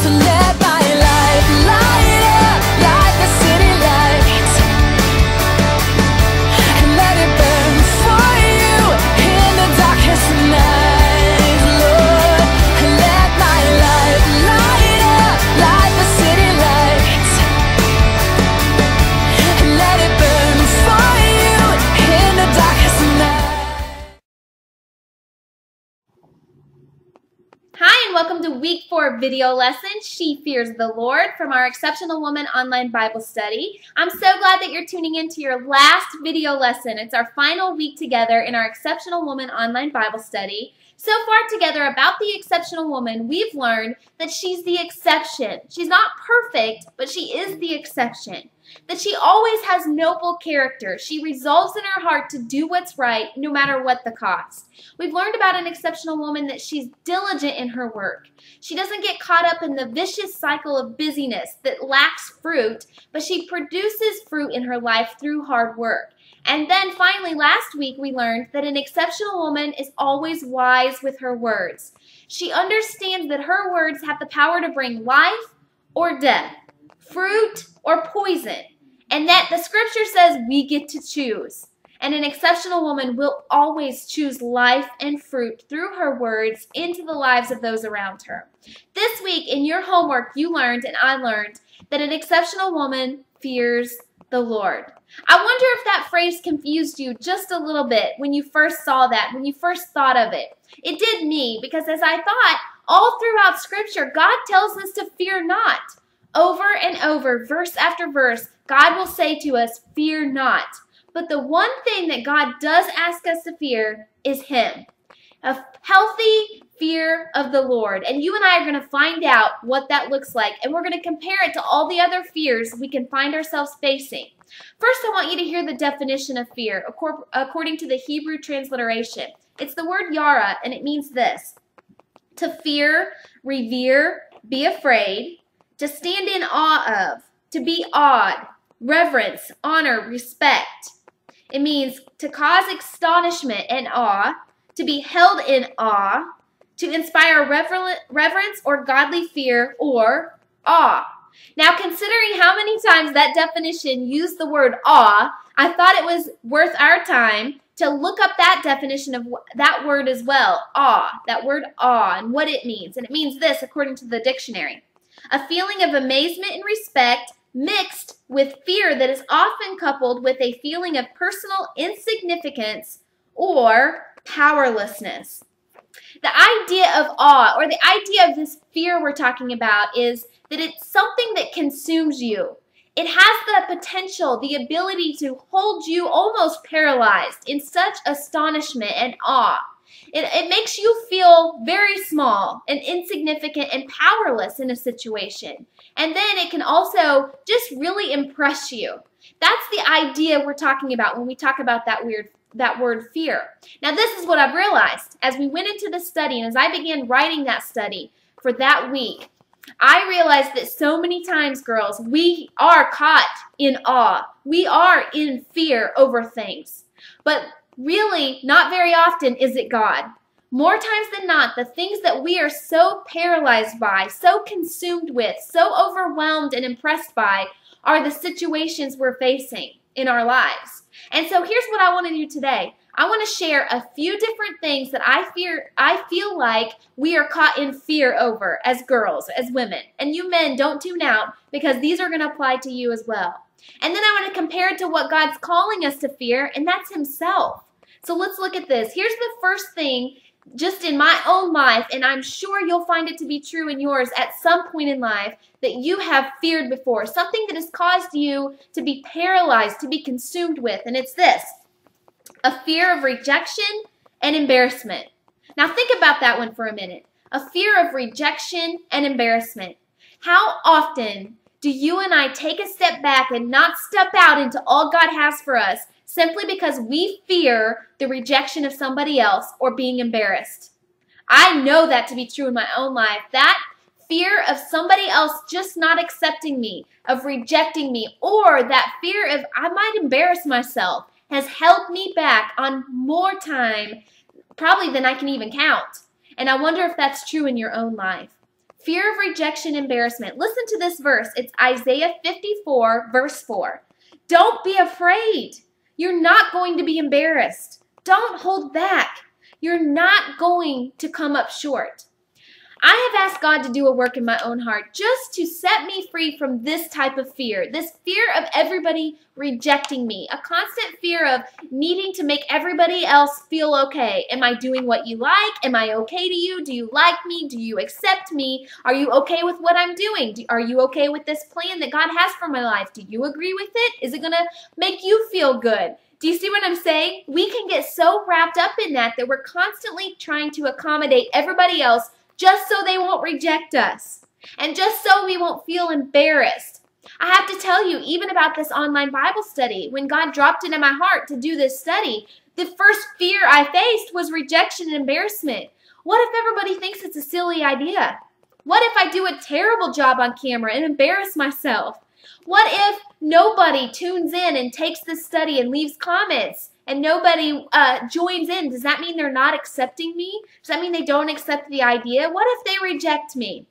So let my light light up like the city lights, and let it burn for you in the darkest of nights, Lord. Let my light light up like the city lights, and let it burn for you in the darkest of nights. Hi, and welcome to week 4 video lesson, She Fears the Lord, from our Exceptional Woman online Bible study. I'm so glad that you're tuning in to your last video lesson. It's our final week together in our Exceptional Woman online Bible study. So far together about the exceptional woman, we've learned that she's the exception. She's not perfect, but she is the exception. That she always has noble character. She resolves in her heart to do what's right, no matter what the cost. We've learned about an exceptional woman that she's diligent in her work. She doesn't get caught up in the vicious cycle of busyness that lacks fruit, but she produces fruit in her life through hard work. And then finally, last week we learned that an exceptional woman is always wise with her words. She understands that her words have the power to bring life or death, fruit or poison, and that the scripture says we get to choose. And an exceptional woman will always choose life and fruit through her words into the lives of those around her. This week in your homework, you learned and I learned that an exceptional woman fears the Lord. I wonder if that phrase confused you just a little bit when you first saw that, when you first thought of it. It did me, because as I thought, all throughout Scripture, God tells us to fear not. Over and over, verse after verse, God will say to us, fear not. But the one thing that God does ask us to fear is Him. A healthy fear of the Lord. And you and I are going to find out what that looks like. And we're going to compare it to all the other fears we can find ourselves facing. First, I want you to hear the definition of fear according to the Hebrew transliteration. It's the word yara, and it means this: to fear, revere, be afraid, to stand in awe of, to be awed, reverence, honor, respect. It means to cause astonishment and awe, to be held in awe, to inspire reverence or godly fear or awe. Now, considering how many times that definition used the word awe, I thought it was worth our time to look up that definition of that word as well, awe, that word awe, and what it means. And it means this, according to the dictionary: a feeling of amazement and respect mixed with fear that is often coupled with a feeling of personal insignificance or powerlessness. The idea of awe, or the idea of this fear we're talking about, is that it's something that consumes you. It has the potential, the ability to hold you almost paralyzed in such astonishment and awe. It makes you feel very small and insignificant and powerless in a situation. And then it can also just really impress you. That's the idea we're talking about when we talk about that word fear. Now, this is what I've realized as we went into the study and as I began writing that study for that week. I realized that so many times, girls, we are caught in awe. We are in fear over things. But really, not very often is it God. More times than not, the things that we are so paralyzed by, so consumed with, so overwhelmed and impressed by are the situations we're facing in our lives. And so here's what I want to do today. I want to share a few different things that I feel like we are caught in fear over as girls, as women. And you men, don't tune out, because these are going to apply to you as well. And then I want to compare it to what God's calling us to fear, and that's Himself. So let's look at this. Here's the first thing just in my own life, and I'm sure you'll find it to be true in yours at some point in life, that you have feared before. Something that has caused you to be paralyzed, to be consumed with, and it's this: a fear of rejection and embarrassment. Now think about that one for a minute. A fear of rejection and embarrassment. How often do you and I take a step back and not step out into all God has for us simply because we fear the rejection of somebody else or being embarrassed? I know that to be true in my own life. That fear of somebody else just not accepting me, of rejecting me, or that fear of I might embarrass myself has held me back on more time probably than I can even count. And I wonder if that's true in your own life. Fear of rejection, embarrassment. Listen to this verse. It's Isaiah 54, verse 4. Don't be afraid. You're not going to be embarrassed. Don't hold back. You're not going to come up short. I have asked God to do a work in my own heart just to set me free from this type of fear, this fear of everybody rejecting me, a constant fear of needing to make everybody else feel okay. Am I doing what you like? Am I okay to you? Do you like me? Do you accept me? Are you okay with what I'm doing? Are you okay with this plan that God has for my life? Do you agree with it? Is it going to make you feel good? Do you see what I'm saying? We can get so wrapped up in that we're constantly trying to accommodate everybody else just so they won't reject us and just so we won't feel embarrassed. I have to tell you, even about this online Bible study, when God dropped it in my heart to do this study, the first fear I faced was rejection and embarrassment. What if everybody thinks it's a silly idea? What if I do a terrible job on camera and embarrass myself? What if nobody tunes in and takes this study and leaves comments and nobody joins in? Does that mean they're not accepting me? Does that mean they don't accept the idea? What if they reject me?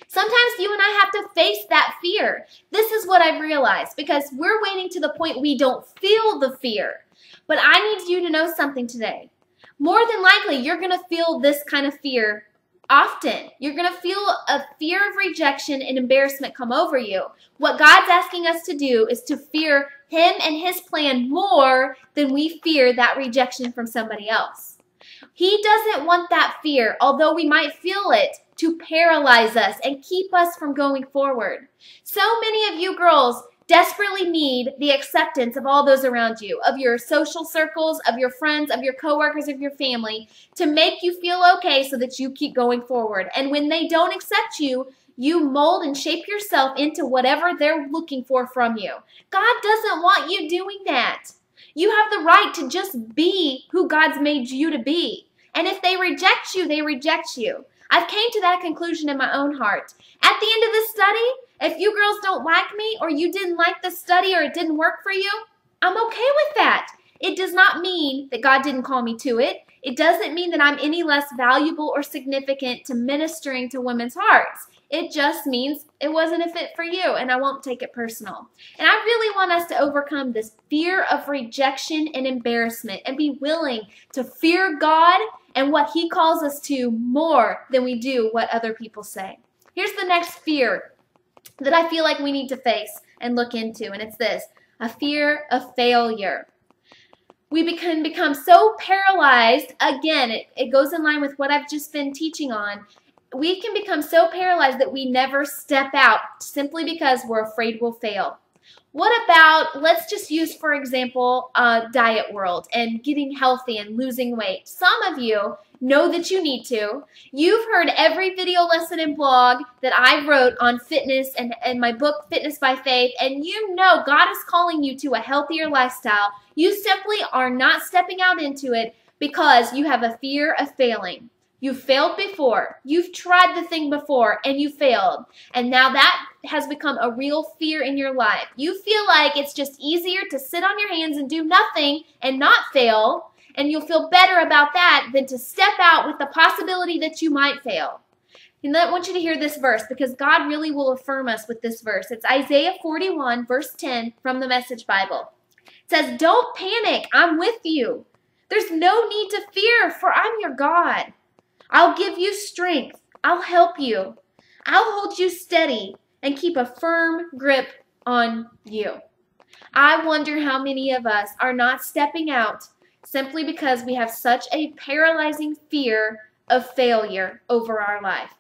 Sometimes you and I have to face that fear. This is what I've realized, because we're waiting to the point we don't feel the fear. But I need you to know something today. More than likely, you're going to feel this kind of fear often. You're going to feel a fear of rejection and embarrassment come over you. What God's asking us to do is to fear Him and His plan more than we fear that rejection from somebody else. He doesn't want that fear, although we might feel it, to paralyze us and keep us from going forward. So many of you girls desperately need the acceptance of all those around you, of your social circles, of your friends, of your coworkers, of your family, to make you feel okay so that you keep going forward. And when they don't accept you, you mold and shape yourself into whatever they're looking for from you. God doesn't want you doing that. You have the right to just be who God's made you to be. And if they reject you, they reject you. I've came to that conclusion in my own heart. At the end of this study, if you girls don't like me, or you didn't like the study, or it didn't work for you, I'm okay with that. It does not mean that God didn't call me to it. It doesn't mean that I'm any less valuable or significant to ministering to women's hearts. It just means it wasn't a fit for you, and I won't take it personal. And I really want us to overcome this fear of rejection and embarrassment and be willing to fear God and what He calls us to more than we do what other people say. Here's the next fear that I feel like we need to face and look into, and it's this: a fear of failure. We can become so paralyzed. Again, it goes in line with what I've just been teaching on. We can become so paralyzed that we never step out simply because we're afraid we'll fail. What about, let's just use, for example, diet world and getting healthy and losing weight. Some of you know that you need to. You've heard every video lesson and blog that I wrote on fitness and my book, Fitness by Faith, and you know God is calling you to a healthier lifestyle. You simply are not stepping out into it because you have a fear of failing. You've failed before. You've tried the thing before and you failed. And now that has become a real fear in your life. You feel like it's just easier to sit on your hands and do nothing and not fail. And you'll feel better about that than to step out with the possibility that you might fail. And I want you to hear this verse, because God really will affirm us with this verse. It's Isaiah 41, verse 10 from the Message Bible. It says, "Don't panic, I'm with you. There's no need to fear, for I'm your God. I'll give you strength. I'll help you. I'll hold you steady and keep a firm grip on you." I wonder how many of us are not stepping out simply because we have such a paralyzing fear of failure over our life.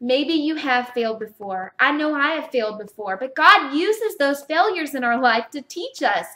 Maybe you have failed before. I know I have failed before, but God uses those failures in our life to teach us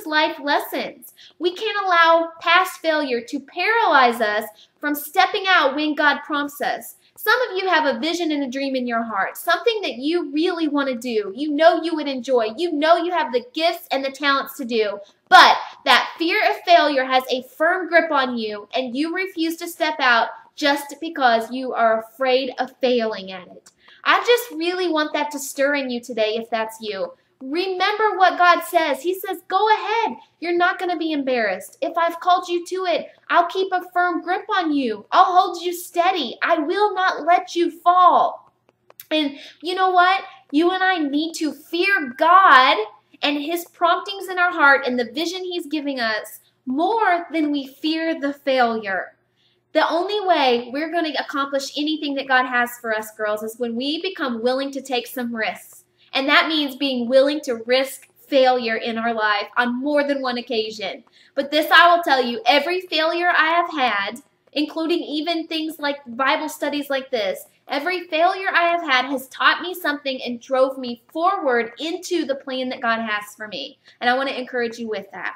life lessons. We can't allow past failure to paralyze us from stepping out when God prompts us. Some of you have a vision and a dream in your heart, something that you really want to do. You know you would enjoy. You know you have the gifts and the talents to do, but that fear of failure has a firm grip on you, and you refuse to step out just because you are afraid of failing at it. I just really want that to stir in you today if that's you. Remember what God says. He says, go ahead. You're not going to be embarrassed. If I've called you to it, I'll keep a firm grip on you. I'll hold you steady. I will not let you fall. And you know what? You and I need to fear God and His promptings in our heart and the vision He's giving us more than we fear the failure. The only way we're going to accomplish anything that God has for us, girls, is when we become willing to take some risks. And that means being willing to risk failure in our life on more than one occasion. But this I will tell you, every failure I have had, including even things like Bible studies like this, every failure I have had has taught me something and drove me forward into the plan that God has for me. And I want to encourage you with that.